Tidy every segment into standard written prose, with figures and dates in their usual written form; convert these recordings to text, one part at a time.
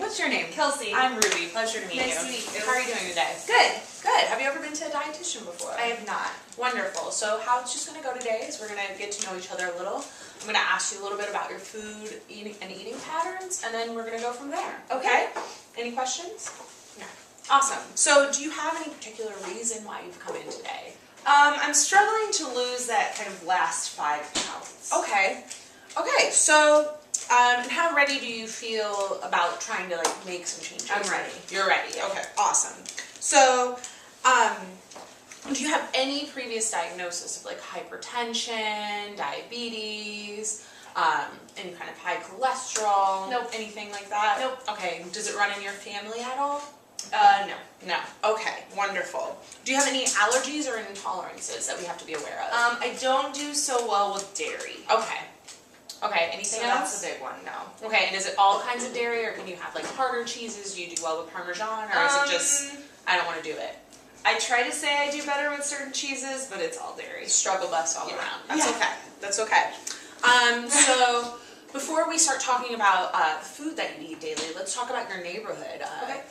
What's your name? Kelsey. I'm Ruby. Pleasure to meet you. Nice to meet you. How are you doing today? Good. Good. Have you ever been to a dietitian before? I have not. Wonderful. So how it's just going to go today is we're going to get to know each other a little. I'm going to ask you a little bit about your food eating patterns, and then we're going to go from there. Okay? Any questions? No. Awesome. So do you have any particular reason why you've come in today? I'm struggling to lose that kind of last 5 pounds. Okay. Okay. So and how ready do you feel about trying to make some changes? I'm ready. You're ready. Okay. Awesome. So do you have any previous diagnosis of hypertension, diabetes, any kind of high cholesterol? Nope. Anything like that? Nope. Okay. Does it run in your family at all? No. No. Okay. Wonderful. Do you have any allergies or intolerances that we have to be aware of? I don't do so well with dairy. Okay. Okay. Anything So else? that's a big one, no. Okay. And is it all kinds of dairy, or can you have harder cheeses? Do you do well with Parmesan, or is it just I don't want to do it? I try to say I do better with certain cheeses, but it's all dairy. Struggle bus all Yeah. around. That's Yeah. okay. That's okay. So before we start talking about the food that you eat daily, let's talk about your neighborhood. Okay.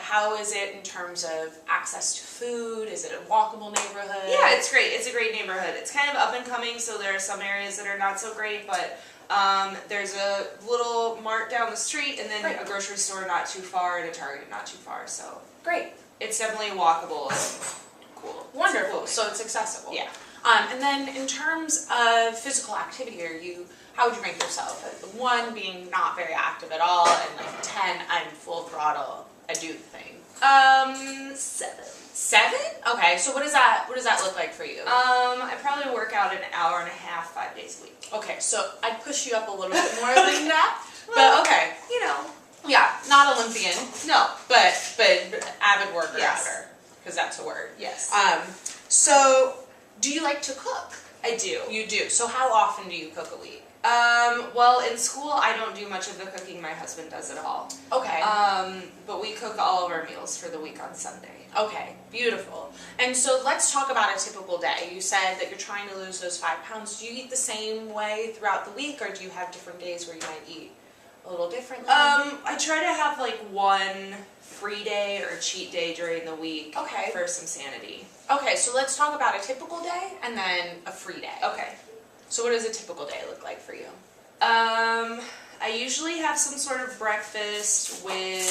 How is it in terms of access to food? Is it a walkable neighborhood? Yeah, it's great. It's a great neighborhood. It's kind of up and coming, so there are some areas that are not so great, but there's a little mart down the street, and then Great. a grocery store not too far, and a Target not too far, so Great. it's definitely walkable and cool. Wonderful. It's So it's accessible. Yeah. And then in terms of physical activity, how would you rank yourself? 1 being not very active at all, and 10, I'm full throttle. I do the thing. 7. 7? Okay. So what does that look like for you? I probably work out an hour and a half, 5 days a week. Okay. So I'd push you up a little bit more than that. But okay. You know. Yeah. Not Olympian, No. but avid worker Yes. outer, because that's a word. Yes. So do you like to cook? I do. You do. So how often do you cook a week? Well, in school I don't do much of the cooking. My husband does it all. Okay. But we cook all of our meals for the week on Sunday. Okay, beautiful. And so let's talk about a typical day. You said that you're trying to lose those 5 pounds. Do you eat the same way throughout the week, or do you have different days where you might eat a little differently? I try to have one free day or cheat day during the week. Okay. For some sanity. Okay, so let's talk about a typical day and then a free day. Okay. So what does a typical day look like for you? I usually have some sort of breakfast with,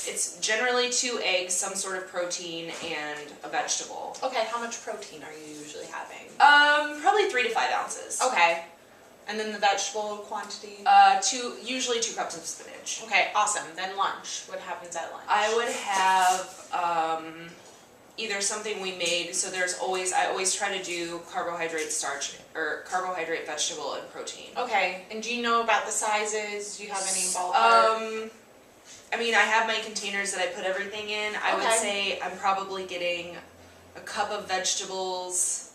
it's generally 2 eggs, some sort of protein, and a vegetable. Okay, how much protein are you usually having? Probably 3 to 5 ounces. Okay. And then the vegetable quantity? Usually 2 cups of spinach. Okay, awesome. Then lunch. What happens at lunch? I would have either something we made, so I always try to do carbohydrate, starch, or carbohydrate, vegetable, and protein. Okay, and do you know about the sizes? Do you have any ballpark? I mean, I have my containers that I put everything in. I would say I'm probably getting a cup of vegetables,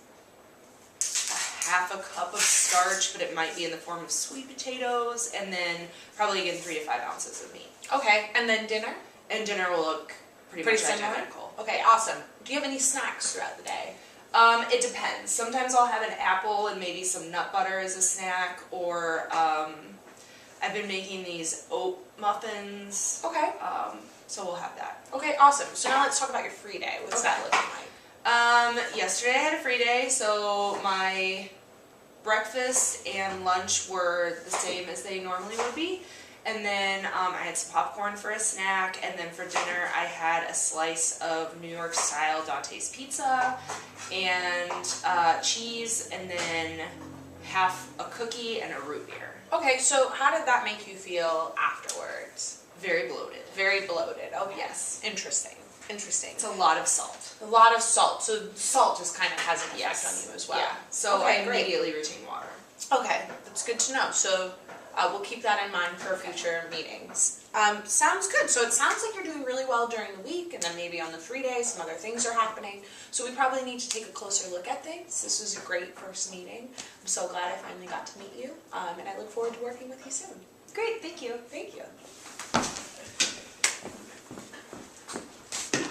half a cup of starch, but it might be in the form of sweet potatoes, and then probably again 3 to 5 ounces of meat. Okay, and then dinner? And dinner will look pretty much similar? identical. Okay, awesome. Do you have any snacks throughout the day? It depends. Sometimes I'll have an apple and maybe some nut butter as a snack, or I've been making these oat muffins. Okay. So we'll have that. Okay, awesome. So now let's talk about your free day. What's that looking like? Yesterday I had a free day, so my breakfast and lunch were the same as they normally would be. And then I had some popcorn for a snack, and then for dinner I had a slice of New York style Dante's pizza and cheese, and then half a cookie and a root beer. Okay, so how did that make you feel afterwards? Very bloated. Very bloated. Okay. Yes. Interesting. Interesting. It's a lot of salt. A lot of salt. So salt just kind of has an effect Yes. on you as well. Yeah. So Okay, I great. immediately retain water. Okay, that's good to know. So we'll keep that in mind for future meetings. Sounds good. So it sounds like you're doing really well during the week, and then maybe on the free day some other things are happening. So we probably need to take a closer look at things. This was a great first meeting. I'm so glad I finally got to meet you, and I look forward to working with you soon. Great, thank you. Thank you.